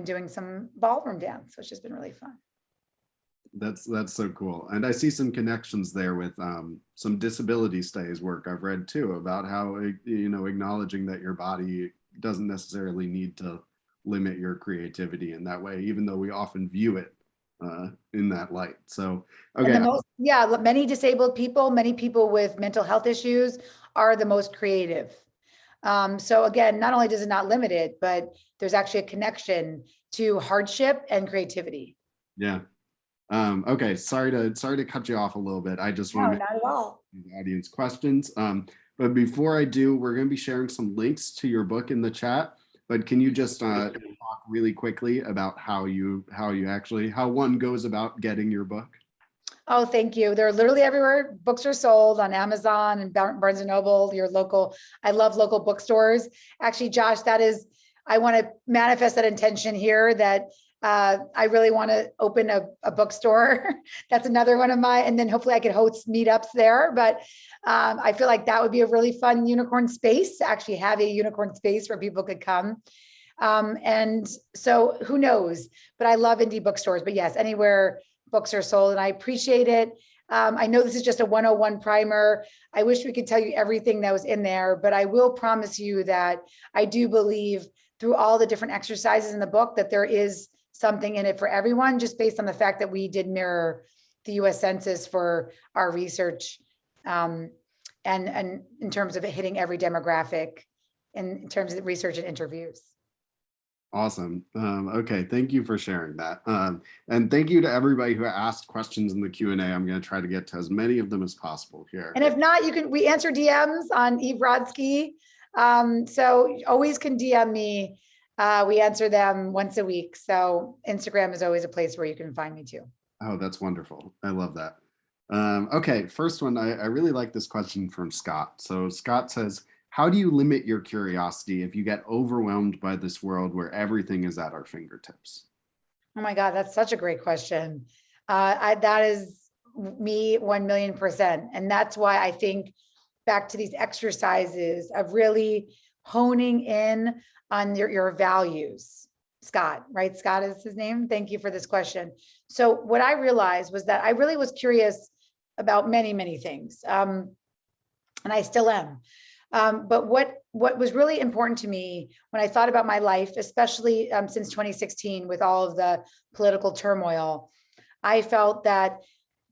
[SPEAKER 2] doing some ballroom dance, which has been really fun.
[SPEAKER 1] That's so cool. And I see some connections there with some disability studies work I've read too, about how, acknowledging that your body doesn't necessarily need to limit your creativity in that way, even though we often view it in that light. So, okay.
[SPEAKER 2] Many disabled people, many people with mental health issues are the most creative. So again, not only does it not limit it, but there's actually a connection to hardship and creativity.
[SPEAKER 1] Yeah. Okay. Sorry to cut you off a little bit. I just want to
[SPEAKER 2] not at all.
[SPEAKER 1] The audience questions. But before I do, we're going to be sharing some links to your book in the chat. But can you just talk really quickly about how one goes about getting your book?
[SPEAKER 2] Oh, thank you. They're literally everywhere. Books are sold on Amazon and Barnes and Noble, your local. I love local bookstores. Actually, Josh, I want to manifest that intention here that I really want to open a bookstore. That's another one of and then hopefully I could host meetups there. But I feel like that would be a really fun unicorn space, to actually have a unicorn space where people could come. And so who knows, but I love indie bookstores, but yes, anywhere books are sold, and I appreciate it. I know this is just a 101 primer. I wish we could tell you everything that was in there, but I will promise you that I do believe through all the different exercises in the book that there is something in it for everyone, just based on the fact that we did mirror the US Census for our research, and in terms of it hitting every demographic in terms of research and interviews.
[SPEAKER 1] Awesome. Okay, thank you for sharing that. And thank you to everybody who asked questions in the Q&A. I'm going to try to get to as many of them as possible here.
[SPEAKER 2] And if not, we answer DMs on Eve Rodsky. So always can DM me. We answer them once a week. So Instagram is always a place where you can find me too.
[SPEAKER 1] Oh, that's wonderful. I love that. Okay, first one, I really like this question from Scott. So Scott says, how do you limit your curiosity if you get overwhelmed by this world where everything is at our fingertips?
[SPEAKER 2] Oh my God, that's such a great question. That is me 1,000,000%. And that's why I think back to these exercises of really honing in on your values. Scott, right? Scott is his name. Thank you for this question. So what I realized was that I really was curious about many, many things. And I still am. But what was really important to me when I thought about my life, especially since 2016 with all of the political turmoil, I felt that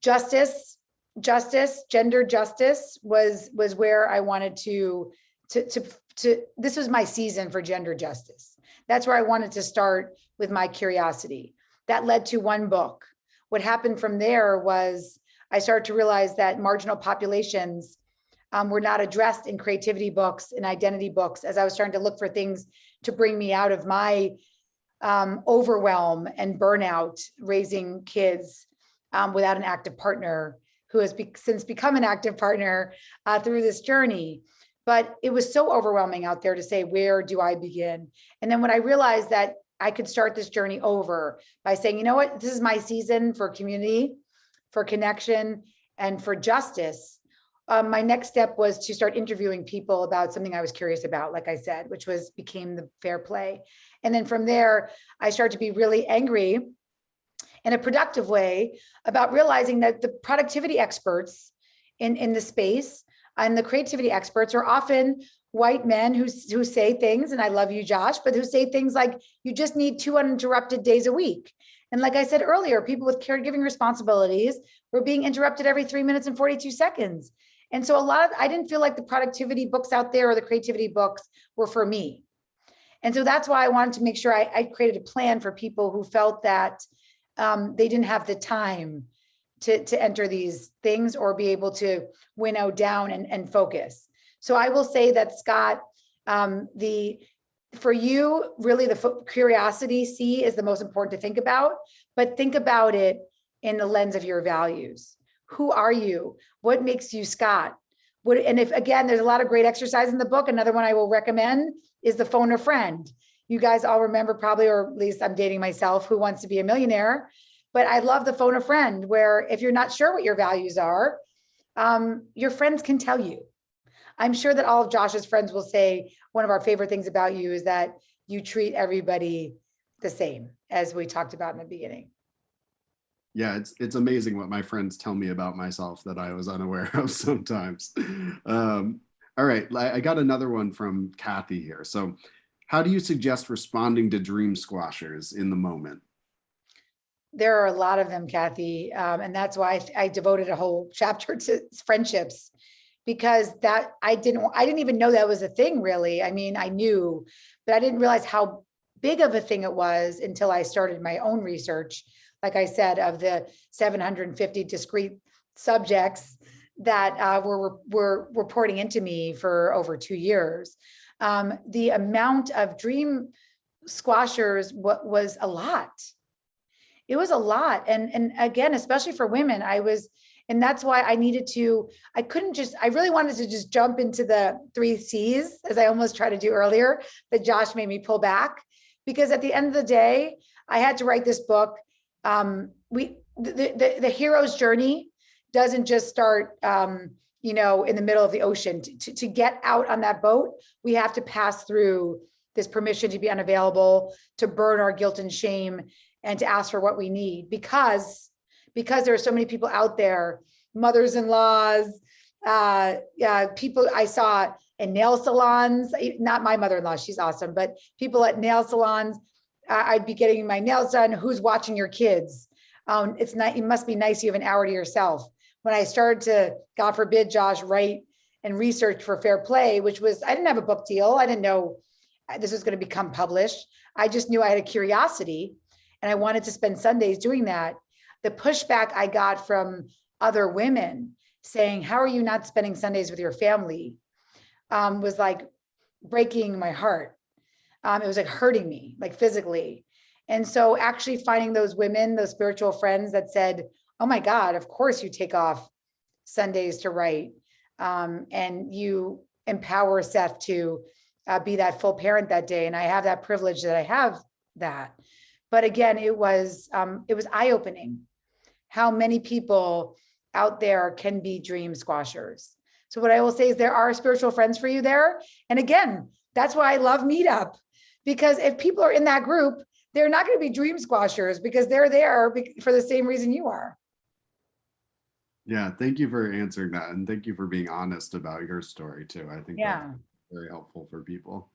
[SPEAKER 2] justice, gender justice was where I wanted to this was my season for gender justice. That's where I wanted to start with my curiosity. That led to one book. What happened from there was I started to realize that marginal populations were not addressed in creativity books and identity books, as I was starting to look for things to bring me out of my overwhelm and burnout raising kids without an active partner, who has since become an active partner through this journey. But it was so overwhelming out there to say, where do I begin? And then when I realized that I could start this journey over by saying, you know what, this is my season for community, for connection, and for justice. My next step was to start interviewing people about something I was curious about, like I said, which became the fair play. And then from there, I started to be really angry in a productive way about realizing that the productivity experts in the space and the creativity experts are often white men who say things, and I love you, Josh, but who say things like, you just need 2 uninterrupted days a week. And like I said earlier, people with caregiving responsibilities were being interrupted every 3 minutes and 42 seconds. And so I didn't feel like the productivity books out there or the creativity books were for me. And so that's why I wanted to make sure I created a plan for people who felt that they didn't have the time to enter these things or be able to winnow down and focus. So I will say that, Scott, for you, really the curiosity C is the most important to think about, but think about it in the lens of your values. Who are you? What makes you Scott? And if, again, there's a lot of great exercise in the book. Another one I will recommend is the phone a friend. You guys all remember probably, or at least I'm dating myself, Who Wants to Be a Millionaire? But I love the phone a friend, where if you're not sure what your values are, your friends can tell you. I'm sure that all of Josh's friends will say one of our favorite things about you is that you treat everybody the same, as we talked about in the beginning.
[SPEAKER 1] Yeah, it's amazing what my friends tell me about myself that I was unaware of sometimes. All right, I got another one from Kathy here. So how do you suggest responding to dream squashers in the moment?
[SPEAKER 2] There are a lot of them, Kathy. And that's why I devoted a whole chapter to friendships, because that I didn't even know that was a thing, really. I mean, I knew, but I didn't realize how big of a thing it was until I started my own research. Like I said, of the 750 discrete subjects that were reporting into me for over 2 years. The amount of dream squashers was a lot. It was a lot. And again, especially for women, and that's why I really wanted to just jump into the 3 C's, as I almost tried to do earlier, but Josh made me pull back, because at the end of the day, I had to write this book. The hero's journey doesn't just start, in the middle of the ocean. To get out on that boat, we have to pass through this permission to be unavailable, to burn our guilt and shame, and to ask for what we need, because there are so many people out there, mothers-in-laws, people I saw in nail salons, not my mother-in-law, she's awesome, but people at nail salons. I'd be getting my nails done. Who's watching your kids? It must be nice you have an hour to yourself. When I started to, God forbid, Josh, write and research for Fair Play, which was, I didn't have a book deal. I didn't know this was going to become published. I just knew I had a curiosity and I wanted to spend Sundays doing that. The pushback I got from other women saying, how are you not spending Sundays with your family? Was like breaking my heart. It was like hurting me, like physically. And so actually finding those women, those spiritual friends that said, oh my God, of course you take off Sundays to write. And you empower Seth to be that full parent that day. And I have that privilege that I have that. But again, it was eye-opening how many people out there can be dream squashers. So what I will say is there are spiritual friends for you there. And again, that's why I love Meetup, because if people are in that group, they're not going to be dream squashers because they're there for the same reason you are.
[SPEAKER 1] Yeah, thank you for answering that. And thank you for being honest about your story too. I think that's very helpful for people.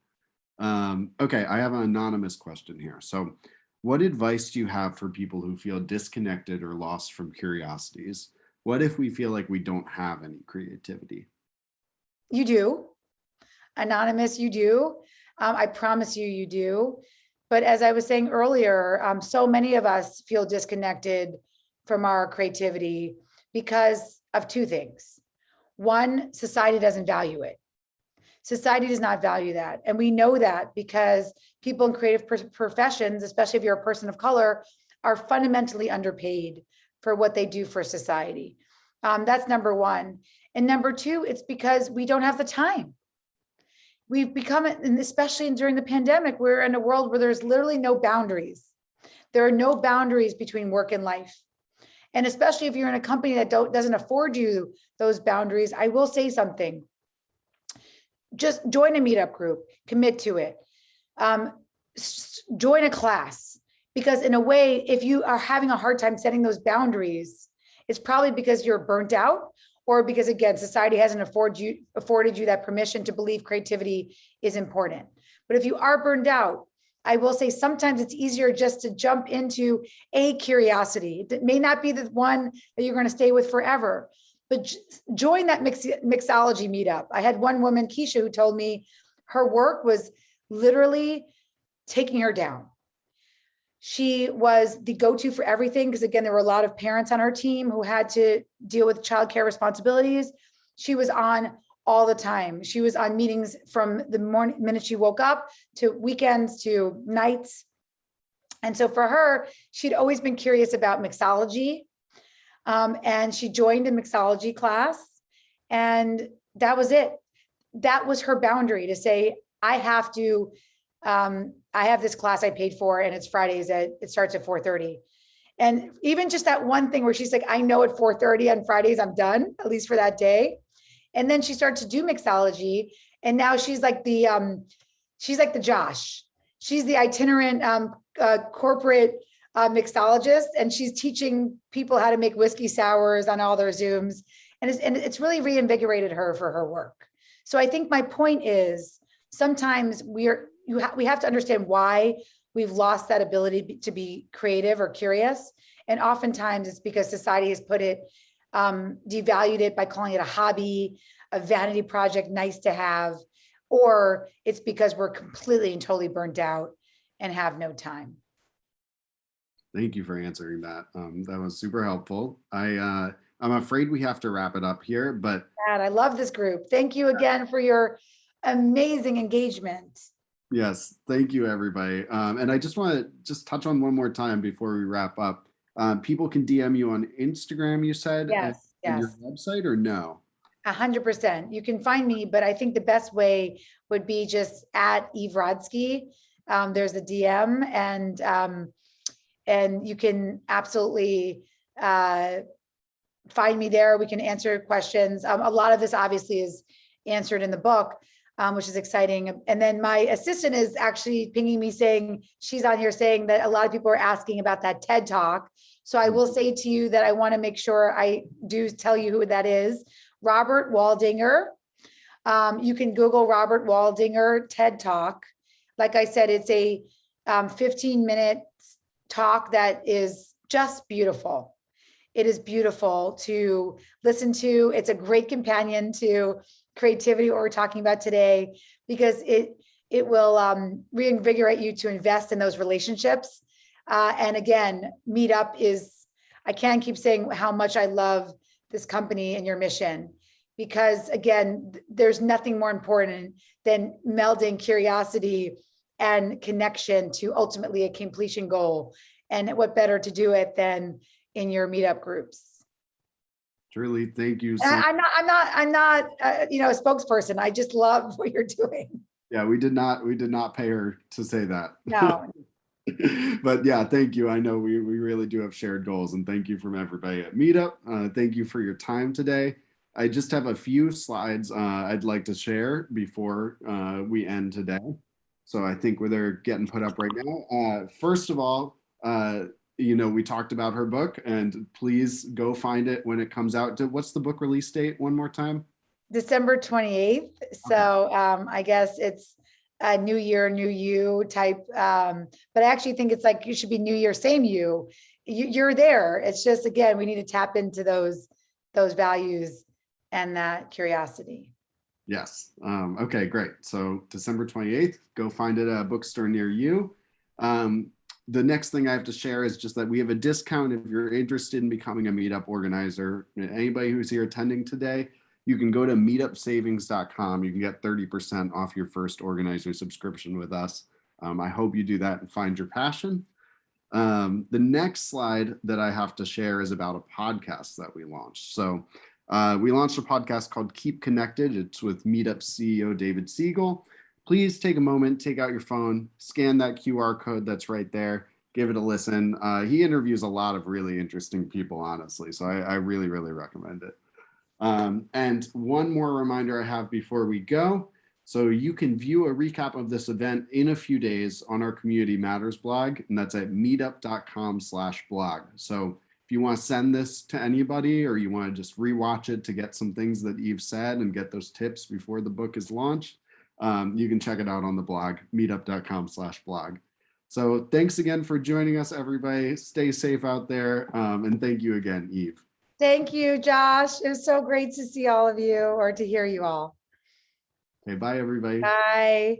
[SPEAKER 1] Okay, I have an anonymous question here. So what advice do you have for people who feel disconnected or lost from curiosities? What if we feel like we don't have any creativity?
[SPEAKER 2] You do. Anonymous, you do. I promise you, you do. But as I was saying earlier, so many of us feel disconnected from our creativity because of 2 things. One, society doesn't value it. Society does not value that. And we know that because people in creative professions, especially if you're a person of color, are fundamentally underpaid for what they do for society. That's number one. And number 2, it's because we don't have the time. We've become, and especially during the pandemic, we're in a world where there's literally no boundaries. There are no boundaries between work and life. And especially if you're in a company that doesn't afford you those boundaries, I will say something. Just join a Meetup group, commit to it. Join a class, because in a way, if you are having a hard time setting those boundaries, it's probably because you're burnt out, or because, again, society hasn't afforded you that permission to believe creativity is important. But if you are burned out I will say sometimes it's easier just to jump into a curiosity. It may not be the one that you're going to stay with forever, but join that mixology meetup. I had one woman, Keisha, who told me her work was literally taking her down. She was the go-to for everything because, again, there were a lot of parents on her team who had to deal with childcare responsibilities. She was on all the time. She was on meetings from the minute she woke up to weekends to nights. And so for her, she'd always been curious about mixology. And she joined a mixology class, and that was it. That was her boundary to say, I have this class I paid for, and it's Fridays it starts at 4:30. And even just that one thing where she's like, I know at 4:30 on Fridays, I'm done, at least for that day. And then she started to do mixology. And now she's like the Josh. She's the itinerant corporate mixologist, and she's teaching people how to make whiskey sours on all their Zooms. And it's really reinvigorated her for her work. So I think my point is sometimes we have to understand why we've lost that ability to be creative or curious. And oftentimes it's because society has put it, devalued it by calling it a hobby, a vanity project, nice to have, or it's because we're completely and totally burnt out and have no time.
[SPEAKER 1] Thank you for answering that. That was super helpful. I'm afraid we have to wrap it up here, but
[SPEAKER 2] I love this group. Thank you again for your amazing engagement.
[SPEAKER 1] yes, thank you, everybody. And I just want to touch on one more time before we wrap up. People can DM you on Instagram, you said,
[SPEAKER 2] Yes,
[SPEAKER 1] and your
[SPEAKER 2] yes.
[SPEAKER 1] website, or no?
[SPEAKER 2] 100%. You can find me, but I think the best way would be just at Eve Rodsky. There's a DM, and you can absolutely find me there. We can answer questions. A lot of this obviously is answered in the book, which is exciting. And then my assistant is actually pinging me saying, she's on here saying that a lot of people are asking about that TED Talk. So I will say to you that I want to make sure I do tell you who that is. Robert Waldinger. You can Google Robert Waldinger TED Talk. Like I said, it's a 15-minute talk that is just beautiful. It is beautiful to listen to. It's a great companion to creativity, what we're talking about today, because it will reinvigorate you to invest in those relationships. And again, Meetup is, I can't keep saying how much I love this company and your mission, because again, there's nothing more important than melding curiosity and connection to ultimately a completion goal. And what better to do it than in your Meetup groups?
[SPEAKER 1] Truly, thank you.
[SPEAKER 2] I'm not a spokesperson. I just love what you're doing.
[SPEAKER 1] Yeah, we did not pay her to say that.
[SPEAKER 2] No.
[SPEAKER 1] But yeah, thank you. I know we really do have shared goals, and thank you from everybody at Meetup. Thank you for your time today. I just have a few slides I'd like to share before we end today. So I think they're getting put up right now. First of all, we talked about her book, and please go find it when it comes out. What's the book release date one more time?
[SPEAKER 2] December 28th. So I guess it's a new year, new you type. But I actually think it's like, you should be new year, same you. You're there. It's just, again, we need to tap into those values and that curiosity.
[SPEAKER 1] Yes. Okay, great. So December 28th, go find it at a bookstore near you. The next thing I have to share is just that we have a discount if you're interested in becoming a Meetup organizer. Anybody who's here attending today, you can go to meetupsavings.com. You can get 30% off your first organizer subscription with us. I hope you do that and find your passion. The next slide that I have to share is about a podcast that we launched. So we launched a podcast called Keep Connected. It's with Meetup CEO David Siegel. Please take a moment, take out your phone, scan that QR code that's right there, give it a listen. He interviews a lot of really interesting people, honestly. So I really, really recommend it. And one more reminder I have before we go. So you can view a recap of this event in a few days on our Community Matters blog, and that's at meetup.com/blog. So if you want to send this to anybody, or you want to just rewatch it to get some things that Eve said and get those tips before the book is launched, you can check it out on the blog, meetup.com/blog. So thanks again for joining us, everybody. Stay safe out there. And thank you again, Eve.
[SPEAKER 2] Thank you, Josh. It was so great to see all of you or to hear you all.
[SPEAKER 1] Okay, bye, everybody.
[SPEAKER 2] Bye.